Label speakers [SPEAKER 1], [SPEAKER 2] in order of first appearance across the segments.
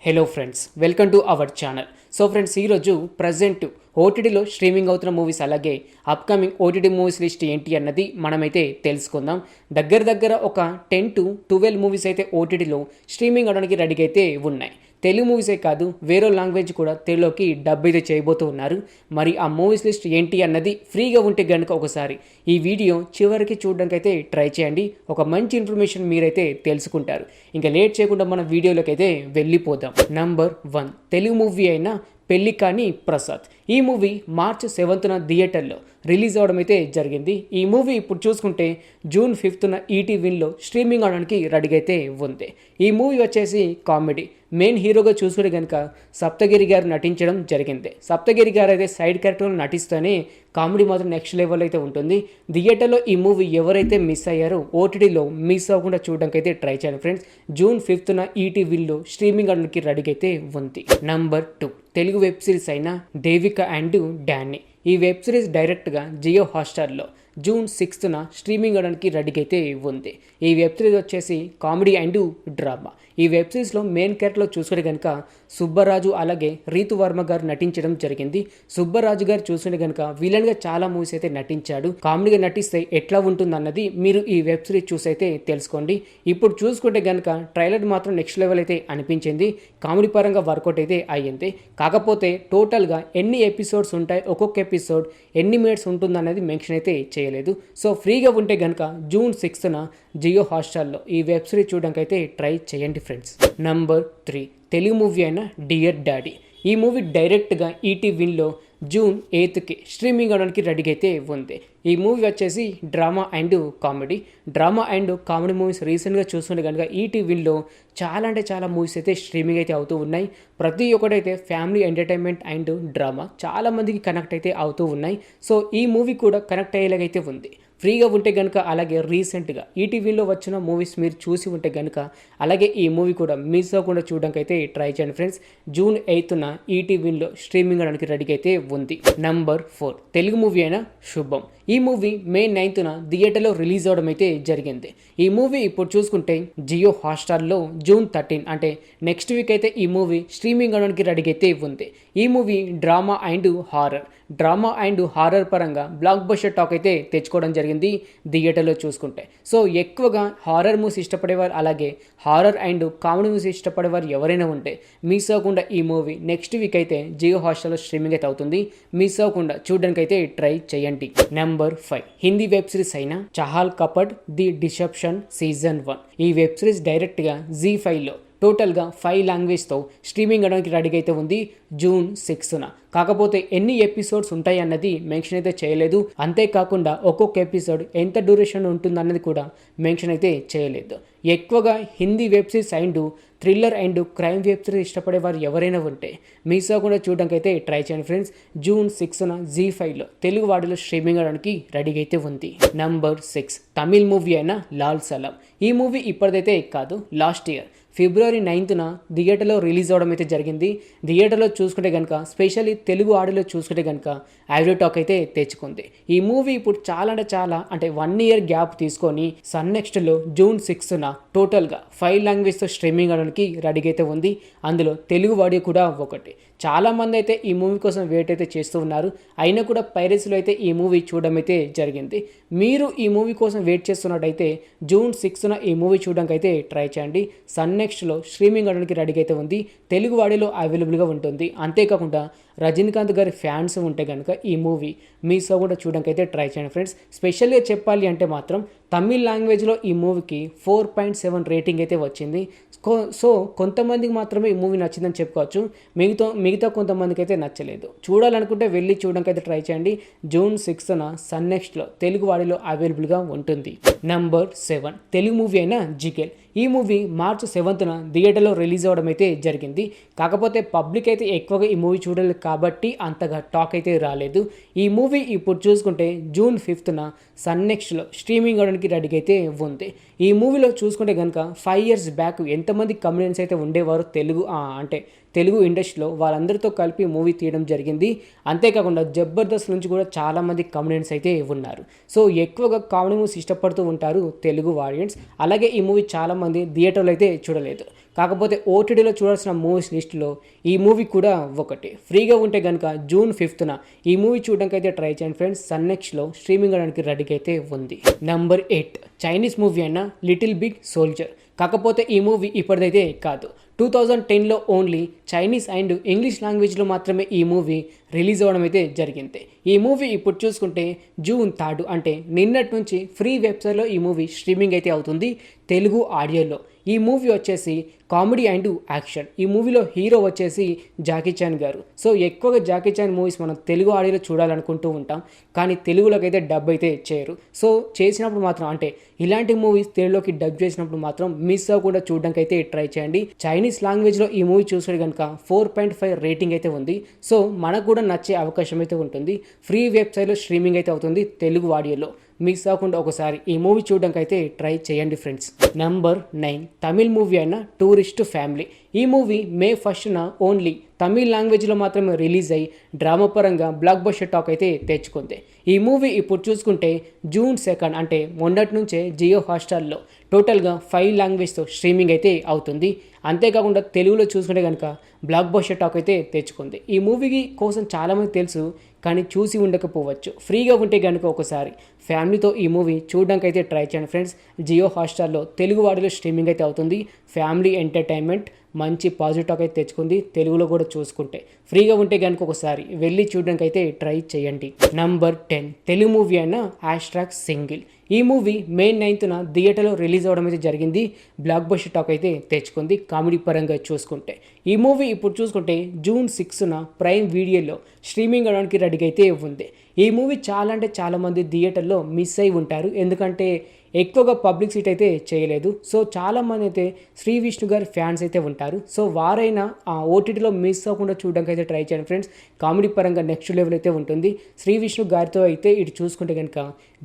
[SPEAKER 1] Hello friends, welcome to our channel. So friends, ఈరోజు present ఓటీటీలో streaming అవుతున్న movies అలాగే అప్కమింగ్ ఓటీటీ మూవీస్ లిస్ట్ ఏంటి అన్నది మనమైతే తెలుసుకుందాం. దగ్గర ఒక 10 to 12 మూవీస్ అయితే ఓటీటీలో స్ట్రీమింగ్ అవడానికి రెడీగా అయితే ఉన్నాయి. తెలుగు మూవీసే కాదు, వేరే లాంగ్వేజ్ కూడా తెలుగులోకి డబ్ అయితే చేయబోతూ ఉన్నారు. మరి ఆ మూవీస్ లిస్ట్ ఏంటి అన్నది ఫ్రీగా ఉంటే కనుక ఒకసారి ఈ వీడియో చివరికి చూడడానికి అయితే ట్రై చేయండి. ఒక మంచి ఇన్ఫర్మేషన్ మీరైతే తెలుసుకుంటారు. ఇంకా లేట్ చేయకుండా మన వీడియోలోకి అయితే వెళ్ళిపోదాం. నంబర్ 1 తెలుగు మూవీ అయిన పెళ్లి కాని ప్రసాద్. ఈ మూవీ మార్చ్ 7th థియేటర్లో రిలీజ్ అవడం అయితే జరిగింది. ఈ మూవీ ఇప్పుడు చూసుకుంటే జూన్ 5th ఈటీవీలో స్ట్రీమింగ్ అవడానికి రెడీగా అయితే ఉంది. ఈ మూవీ వచ్చేసి కామెడీ. మెయిన్ హీరోగా చూసుకుంటే కనుక సప్తగిరి గారు నటించడం జరిగింది. సప్తగిరి గారు అయితే సైడ్ క్యారెక్టర్లో నటిస్తూనే కామెడీ మాత్రం నెక్స్ట్ లెవెల్ అయితే ఉంటుంది. థియేటర్లో ఈ మూవీ ఎవరైతే మిస్ అయ్యారో ఓటీటీలో మిస్ అవ్వకుండా చూడడానికి అయితే ట్రై చేయండి ఫ్రెండ్స్. జూన్ 5th ఈటీవీలో స్ట్రీమింగ్ అవడానికి రెడీగా అయితే ఉంది. నంబర్ 2 తెలుగు వెబ్ సిరీస్ అయిన దేవిక అండ్ డానీ. ఈ వెబ్ సిరీస్ డైరెక్ట్గా జియో హాట్‌స్టార్లో జూన్ 6th స్ట్రీమింగ్ అవడానికి రెడీగా అయితే ఉంది. ఈ వెబ్ సిరీస్ వచ్చేసి కామెడీ అండ్ డ్రామా. ఈ వెబ్ సిరీస్లో మెయిన్ క్యారెక్టర్లో చూసుకుంటే కనుక సుబ్బరాజు అలాగే రీతు వర్మ గారు నటించడం జరిగింది. సుబ్బరాజు గారు చూసుకుంటే కనుక విలన్గా చాలా మూవీస్ అయితే నటించాడు. కామెడీగా నటిస్తే ఎట్లా ఉంటుంది అన్నది మీరు ఈ వెబ్ సిరీస్ చూసి అయితే తెలుసుకోండి. ఇప్పుడు చూసుకుంటే కనుక ట్రైలర్ మాత్రం నెక్స్ట్ లెవెల్ అయితే అనిపించింది. కామెడీ పరంగా వర్కౌట్ అయితే అయ్యింది. కాకపోతే టోటల్గా ఎన్ని ఎపిసోడ్స్ ఉంటాయి, ఒక్కొక్క ఎపిసోడ్ ఎన్ని మినిట్స్ ఉంటుంది అన్నది మెన్షన్ అయితే చేయలేదు. సో ఫ్రీగా ఉంటే కనుక జూన్ 6th జియో హాట్‌స్టార్లో ఈ వెబ్ సిరీస్ చూడడానికి అయితే ట్రై చేయండి ఫ్రెండ్స్. నంబర్ 3 తెలుగు మూవీ అయిన డియర్ డాడీ. ఈ మూవీ డైరెక్ట్గా ఈటీవీలో జూన్ 8th స్ట్రీమింగ్ అవడానికి రెడీగా అయితే ఉంది. ఈ మూవీ వచ్చేసి drama and comedy. Drama and comedy movies రీసెంట్గా చూస్తుంటే కనుక ఈటీవీలో చాలా అంటే చాలా మూవీస్ అయితే స్ట్రీమింగ్ అయితే అవుతూ ఉన్నాయి. ప్రతి ఒక్కటైతే ఫ్యామిలీ ఎంటర్టైన్మెంట్ అండ్ డ్రామా చాలా మందికి కనెక్ట్ అయితే అవుతూ ఉన్నాయి. సో ఈ మూవీ కూడా కనెక్ట్ అయ్యేలాగైతే ఉంది. ఫ్రీగా ఉంటే కనుక అలాగే రీసెంట్గా ఈటీవీలో వచ్చిన మూవీస్ మీరు చూసి ఉంటే కనుక అలాగే ఈ మూవీ కూడా మిస్ అవ్వకుండా చూడడానికి అయితే ట్రై చేయండి ఫ్రెండ్స్. జూన్ 8th ఈటీవీలో స్ట్రీమింగ్ అవడానికి రెడీగా అయితే ఉంది. నంబర్ 4 తెలుగు మూవీ అయిన శుభం. ఈ మూవీ మే 9th థియేటర్లో రిలీజ్ అవడం అయితే జరిగింది. ఈ మూవీ ఇప్పుడు చూసుకుంటే జియో హాట్‌స్టార్లో జూన్ 13 అంటే నెక్స్ట్ వీక్ అయితే ఈ మూవీ స్ట్రీమింగ్ అవడానికి రెడీగా అయితే ఉంది. ఈ మూవీ డ్రామా అండ్ హారర్ పరంగా బ్లాక్ బస్టర్ టాక్ అయితే తెచ్చుకోవడం జరిగింది థియేటర్లో చూసుకుంటే. సో ఎక్కువగా హారర్ మూవీస్ ఇష్టపడేవారు అలాగే హారర్ అండ్ కామెడీ మూవీస్ ఇష్టపడేవారు ఎవరైనా ఉంటే మిస్ అవ్వకుండా ఈ మూవీ నెక్స్ట్ వీక్ అయితే జియో హాట్‌స్టార్లో స్ట్రీమింగ్ అయితే అవుతుంది. మిస్ అవ్వకుండా చూడడానికి అయితే ట్రై చేయండి. నంబర్ 5 హిందీ వెబ్ సిరీస్ అయిన చహాల్ కపట్ ది డిసెప్షన్ సీజన్ 1. ఈ వెబ్ సిరీస్ డైరెక్ట్గా ZEE5లో టోటల్గా 5 లాంగ్వేజ్తో స్ట్రీమింగ్ అవడానికి రెడీగా అయితే ఉంది జూన్ 6th. కాకపోతే ఎన్ని ఎపిసోడ్స్ ఉంటాయి అన్నది మెన్షన్ అయితే చేయలేదు. అంతేకాకుండా ఒక్కొక్క ఎపిసోడ్ ఎంత డ్యూరేషన్ ఉంటుంది అన్నది కూడా మెన్షన్ అయితే చేయలేదు. ఎక్కువగా Hindi web series and thriller and crime web series ఇష్టపడే వారు ఎవరైనా ఉంటే మిస్ అవ్వకుండా చూడడానికి అయితే ట్రై చేయండి ఫ్రెండ్స్. జూన్ 6th ZEE5లో తెలుగు వాడిలో స్ట్రీమింగ్ అవడానికి రెడీగా అయితే ఉంది. నంబర్ 6 తమిళ్ మూవీ అయిన లాల్ సలాం. ఈ మూవీ ఇప్పటిదైతే కాదు, లాస్ట్ ఇయర్ ఫిబ్రవరి 9th థియేటర్లో రిలీజ్ అవడం అయితే జరిగింది. థియేటర్లో చూసుకుంటే కనుక స్పెషల్లీ తెలుగు ఆడియోలో చూసుకుంటే కనుక యావరేజ్ టాక్ అయితే తెచ్చుకుంది. ఈ మూవీ ఇప్పుడు చాలా అంటే 1 year గ్యాప్ తీసుకొని సన్ నెక్స్ట్లో జూన్ 6th టోటల్గా 5 లాంగ్వేజ్తో స్ట్రీమింగ్ అవడానికి రెడీగా అయితే ఉంది. అందులో తెలుగు ఆడియో కూడా ఒకటి. చాలామంది అయితే ఈ మూవీ కోసం వెయిట్ అయితే చేస్తూ ఉన్నారు. అయినా కూడా పైరసీలో అయితే ఈ మూవీ చూడడం అయితే జరిగింది. మీరు ఈ మూవీ కోసం వెయిట్ చేస్తున్నట్టయితే జూన్ 6th ఈ మూవీ చూడడానికి అయితే ట్రై చేయండి. సన్ నెక్స్ట్లో స్ట్రీమింగ్ అవడానికి రెడీగా అయితే ఉంది. తెలుగు వాడిలో అవైలబుల్గా ఉంటుంది. అంతేకాకుండా రజనీకాంత్ గారి ఫ్యాన్స్ ఉంటే కనుక ఈ మూవీ మిస్ అవ్వకుండా చూడడానికి అయితే ట్రై చేయండి ఫ్రెండ్స్. స్పెషల్గా చెప్పాలి అంటే మాత్రం తమిళ్ లాంగ్వేజ్లో ఈ మూవీకి 4.7 రేటింగ్ అయితే వచ్చింది. సో కొంతమందికి మాత్రమే ఈ మూవీ నచ్చిందని చెప్పుకోవచ్చు. మిగతా కొంతమందికి అయితే నచ్చలేదు. చూడాలనుకుంటే వెళ్ళి చూడడానికి అయితే ట్రై చేయండి. జూన్ 6th సన్ నెక్స్ట్లో తెలుగు వాడిలో అవైలబుల్గా ఉంటుంది. నంబర్ 7 తెలుగు మూవీ అయిన జిగేల్. ఈ మూవీ మార్చ్ 7th థియేటర్లో రిలీజ్ అవ్వడం అయితే జరిగింది. కాకపోతే పబ్లిక్ అయితే ఎక్కువగా ఈ మూవీ చూడలేదు కాబట్టి అంతగా టాక్ అయితే రాలేదు. ఈ మూవీ ఇప్పుడు చూసుకుంటే జూన్ 5th సన్ నెక్స్ట్లో స్ట్రీమింగ్ అవడానికి రెడీగా అయితే ఉంది. ఈ మూవీలో చూసుకుంటే కనుక 5 years బ్యాక్ ఎంతమంది కమెడియన్స్ అయితే ఉండేవారు తెలుగు ఇండస్ట్రీలో వాళ్ళందరితో కలిపి మూవీ తీయడం జరిగింది. అంతేకాకుండా జబర్దస్త్ నుంచి కూడా చాలామంది కమెడియన్స్ అయితే ఉన్నారు. సో ఎక్కువగా కామెడీ మూవీస్ ఇష్టపడుతూ ఉంటారు తెలుగు ఆడియన్స్. అలాగే ఈ మూవీ చాలామంది థియేటర్లో అయితే చూడలేదు. కాకపోతే ఓటీటీలో చూడాల్సిన మూవీస్ లిస్టులో ఈ మూవీ కూడా ఒకటి. ఫ్రీగా ఉంటే కనుక జూన్ 5న ఈ మూవీ చూడడానికి అయితే ట్రై చేయండి ఫ్రెండ్స్. సన్నెక్స్లో స్ట్రీమింగ్ అవడానికి రెడీగా అయితే ఉంది. నెంబర్ 8 చైనీస్ మూవీ అయిన లిటిల్ బిగ్ సోల్జర్. కాకపోతే ఈ మూవీ ఇప్పటిదైతే కాదు, 2010లో ఓన్లీ చైనీస్ అండ్ ఇంగ్లీష్ లాంగ్వేజ్లో మాత్రమే ఈ మూవీ రిలీజ్ అవ్వడం అయితే జరిగింది. ఈ మూవీ ఇప్పుడు చూసుకుంటే జూన్ 3 అంటే నిన్నటి నుంచి ఫ్రీ వెబ్సైట్లో ఈ మూవీ స్ట్రీమింగ్ అయితే అవుతుంది తెలుగు ఆడియోలో. ఈ మూవీ వచ్చేసి కామెడీ అండ్ యాక్షన్. ఈ మూవీలో హీరో వచ్చేసి జాకీ చాన్ గారు. సో ఎక్కువగా జాకీ చాన్ మూవీస్ మనం తెలుగు ఆడియోలో చూడాలనుకుంటూ ఉంటాం, కానీ తెలుగులోకి అయితే డబ్ అయితే చేయరు. సో చేసినప్పుడు మాత్రం అంటే ఇలాంటి మూవీస్ తెలుగులోకి డబ్ చేసినప్పుడు మాత్రం మిస్ అవ్వకుండా చూడడానికి అయితే ట్రై చేయండి. చైనీస్ లాంగ్వేజ్లో ఈ మూవీ చూస్తే కనుక 4.5 రేటింగ్ అయితే ఉంది. సో మనకు కూడా నచ్చే అవకాశం అయితే ఉంటుంది. ఫ్రీ వెబ్సైట్లో స్ట్రీమింగ్ అయితే అవుతుంది తెలుగు ఆడియోలో. మిస్ అవ్వకుండా ఒకసారి ఈ మూవీ చూడడానికి అయితే ట్రై చేయండి ఫ్రెండ్స్. నెంబర్ 9 తమిళ్ మూవీ అయిన టూరిస్ట్ ఫ్యామిలీ. ఈ మూవీ మే 1న ఓన్లీ తమిళ్ లాంగ్వేజ్లో మాత్రమే రిలీజ్ అయ్యి డ్రామా పరంగా బ్లాక్ బస్టర్ టాక్ అయితే తెచ్చుకుంది. ఈ మూవీ ఇప్పుడు చూసుకుంటే జూన్ 2 అంటే మొన్నటి నుంచే జియో హాట్స్టార్లో టోటల్గా 5 లాంగ్వేజ్తో స్ట్రీమింగ్ అయితే అవుతుంది. అంతేకాకుండా తెలుగులో చూసుకుంటే కనుక బ్లాక్ బస్టర్ టాక్ అయితే తెచ్చుకుంది. ఈ మూవీకి కోసం చాలామంది తెలుసు, కానీ చూసి ఉండకపోవచ్చు. ఫ్రీగా ఉంటే కనుక ఒకసారి ఫ్యామిలీతో ఈ మూవీ చూడడానికి అయితే ట్రై చేయండి ఫ్రెండ్స్. జియో హాట్స్టార్లో తెలుగు వాడిలో స్ట్రీమింగ్ అయితే అవుతుంది. ఫ్యామిలీ ఎంటర్టైన్మెంట్ మంచి పాజిటివ్ టాక్ అయితే తెచ్చుకుంది తెలుగులో కూడా చూసుకుంటే. ఫ్రీగా ఉంటే కనుక ఒకసారి వెళ్ళి చూడడానికి అయితే ట్రై చేయండి. నంబర్ 10 తెలుగు మూవీ అయిన హ్యాష్‌ట్యాగ్ సింగిల్. ఈ మూవీ మే 9న థియేటర్లో రిలీజ్ అవ్వడం అయితే జరిగింది. బ్లాక్ బస్టర్ టాక్ అయితే తెచ్చుకుంది కామెడీ పరంగా చూసుకుంటే. ఈ మూవీ ఇప్పుడు చూసుకుంటే జూన్ 6న ప్రైమ్ వీడియోలో స్ట్రీమింగ్ అవడానికి రెడీగా అయితే ఉంది. ఈ మూవీ చాలా అంటే చాలామంది థియేటర్లో మిస్ అయి ఉంటారు, ఎందుకంటే ఎక్కువగా పబ్లిక్ సీట్ అయితే చేయలేదు. సో చాలామంది అయితే శ్రీ విష్ణు గారి ఫ్యాన్స్ అయితే ఉంటారు. సో వారైనా ఆ ఓటీటీలో మిస్ అవ్వకుండా చూడడానికి అయితే ట్రై చేయండి ఫ్రెండ్స్. కామెడీ పరంగా నెక్స్ట్ లెవెల్ అయితే ఉంటుంది. శ్రీ విష్ణు గారితో అయితే ఇటు చూసుకుంటే కనుక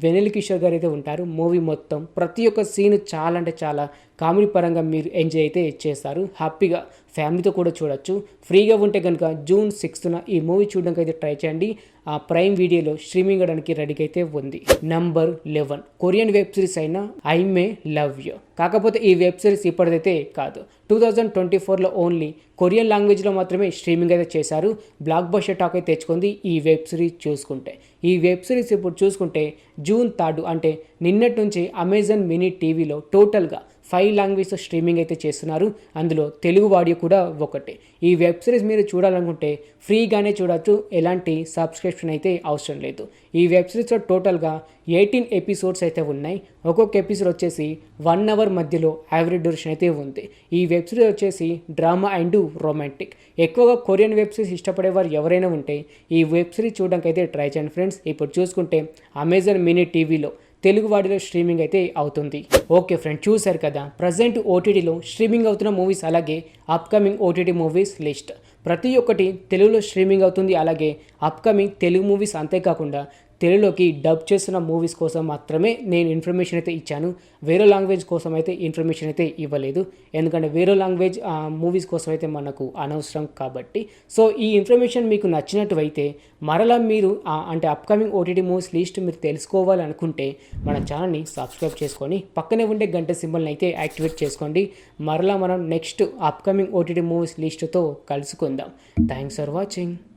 [SPEAKER 1] వెన్నెల కిషోర్ గారు అయితే ఉంటారు. మూవీ మొత్తం ప్రతి ఒక్క సీన్ చాలా అంటే చాలా కామెడీ పరంగా మీరు ఎంజాయ్ అయితే చేస్తారు. హ్యాపీగా ఫ్యామిలీతో కూడా చూడొచ్చు. ఫ్రీగా ఉంటే కనుక జూన్ 6న ఈ మూవీ చూడడానికి అయితే ట్రై చేయండి. ఆ ప్రైమ్ వీడియోలో స్ట్రీమింగ్ అవడానికి రెడీగా అయితే ఉంది. నంబర్ 11 కొరియన్ వెబ్ సిరీస్ అయిన ఐ మే లవ్ యూ. కాకపోతే ఈ వెబ్ సిరీస్ ఇప్పటిదైతే కాదు, 2024లో ఓన్లీ కొరియన్ లాంగ్వేజ్లో మాత్రమే స్ట్రీమింగ్ అయితే చేశారు. బ్లాక్ బస్టర్ టాక్ అయితే తెచ్చుకుంది ఈ వెబ్ సిరీస్ చూసుకుంటే. ఈ వెబ్ సిరీస్ ఇప్పుడు చూసుకుంటే జూన్ 3 అంటే నిన్నటి నుంచి అమెజాన్ మినీ టీవీలో టోటల్గా 5 లాంగ్వేజ్తో స్ట్రీమింగ్ అయితే చేస్తున్నారు. అందులో తెలుగు ఆడియో కూడా ఒకటి. ఈ వెబ్ సిరీస్ మీరు చూడాలనుకుంటే ఫ్రీగానే చూడొచ్చు, ఎలాంటి సబ్స్క్రిప్షన్ అయితే అవసరం లేదు. ఈ వెబ్ సిరీస్లో టోటల్గా 18 ఎపిసోడ్స్ అయితే ఉన్నాయి. ఒక్కొక్క ఎపిసోడ్ వచ్చేసి 1 అవర్ మధ్యలో యావరేజ్ డ్యూరేషన్ అయితే ఉంది. ఈ వెబ్ సిరీస్ వచ్చేసి డ్రామా అండ్ రొమాంటిక్. ఎక్కువగా కొరియన్ వెబ్ సిరీస్ ఇష్టపడేవారు ఎవరైనా ఉంటే ఈ వెబ్ సిరీస్ చూడడానికి అయితే ట్రై చేయండి ఫ్రెండ్స్. ఇప్పుడు చూసుకుంటే అమెజాన్ మినీ టీవీలో తెలుగు వాడిలో స్ట్రీమింగ్ అయితే అవుతుంది. ఓకే ఫ్రెండ్, చూశారు కదా ప్రజెంట్ ఓటీటీలో స్ట్రీమింగ్ అవుతున్న మూవీస్, అలాగే అప్కమింగ్ ఓటీటీ మూవీస్ లిస్ట్. ప్రతి ఒక్కటి తెలుగులో స్ట్రీమింగ్ అవుతుంది. అలాగే అప్కమింగ్ తెలుగు మూవీస్, అంతేకాకుండా తెలుగులోకి డబ్ చేస్తున్న మూవీస్ కోసం మాత్రమే నేను ఇన్ఫర్మేషన్ అయితే ఇచ్చాను. వేరే లాంగ్వేజ్ కోసం అయితే ఇన్ఫర్మేషన్ అయితే ఇవ్వలేదు, ఎందుకంటే వేరే లాంగ్వేజ్ మూవీస్ కోసం అయితే మనకు అనవసరం కాబట్టి. సో ఈ ఇన్ఫర్మేషన్ మీకు నచ్చినట్టు అయితే మరలా మీరు అంటే అప్కమింగ్ ఓటీటీ మూవీస్ లిస్ట్ మీరు తెలుసుకోవాలనుకుంటే మన ఛానల్ని సబ్స్క్రైబ్ చేసుకొని పక్కనే ఉండే గంట సింబల్ని అయితే యాక్టివేట్ చేసుకోండి. మరలా మనం నెక్స్ట్ అప్కమింగ్ ఓటీటీ మూవీస్ లిస్ట్తో కలుసుకుందాం. Thanks for watching.